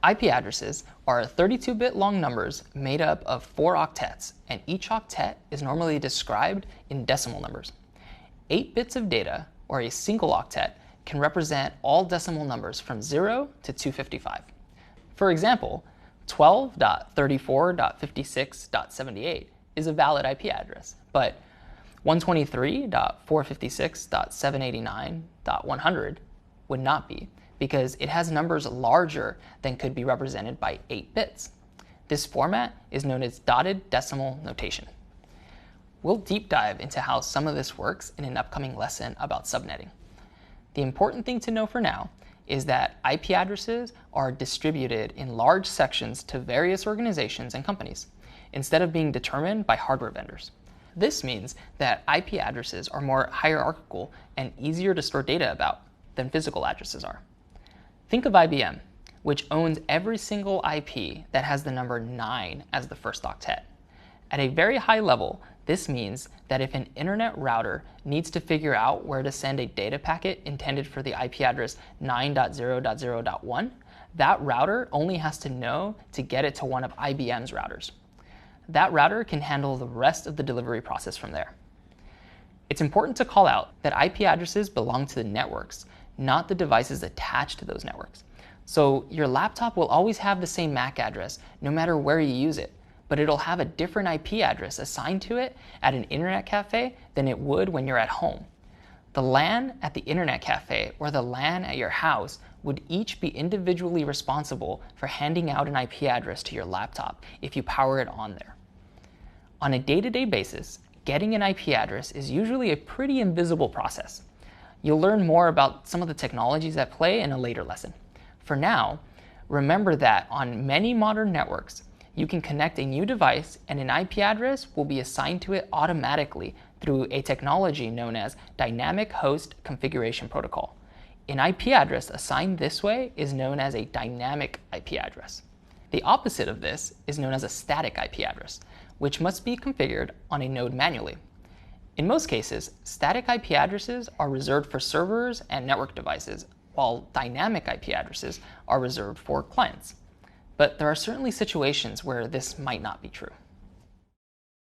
IP addresses are 32-bit long numbers made up of 4 octets, and each octet is normally described in decimal numbers. 8 bits of data, or a single octet, can represent all decimal numbers from 0 to 255. For example, 12.34.56.78 is a valid IP address, but 123.456.789.100 would not be, because it has numbers larger than could be represented by 8 bits. This format is known as dotted decimal notation. We'll deep dive into how some of this works in an upcoming lesson about subnetting. The important thing to know for now is that IP addresses are distributed in large sections to various organizations and companies, instead of being determined by hardware vendors. This means that IP addresses are more hierarchical and easier to store data about than physical addresses are. Think of IBM, which owns every single IP that has the number 9 as the first octet. At a very high level, this means that if an internet router needs to figure out where to send a data packet intended for the IP address 9.0.0.1, that router only has to know to get it to one of IBM's routers. That router can handle the rest of the delivery process from there. It's important to call out that IP addresses belong to the networks, not the devices attached to those networks. So your laptop will always have the same MAC address no matter where you use it, but it'll have a different IP address assigned to it at an internet cafe than it would when you're at home. The LAN at the internet cafe or the LAN at your house would each be individually responsible for handing out an IP address to your laptop if you power it on there. On a day-to-day basis, getting an IP address is usually a pretty invisible process. You'll learn more about some of the technologies at play in a later lesson. For now, remember that on many modern networks, you can connect a new device and an IP address will be assigned to it automatically through a technology known as Dynamic Host Configuration Protocol. An IP address assigned this way is known as a dynamic IP address. The opposite of this is known as a static IP address, which must be configured on a node manually. In most cases, static IP addresses are reserved for servers and network devices, while dynamic IP addresses are reserved for clients. But there are certainly situations where this might not be true.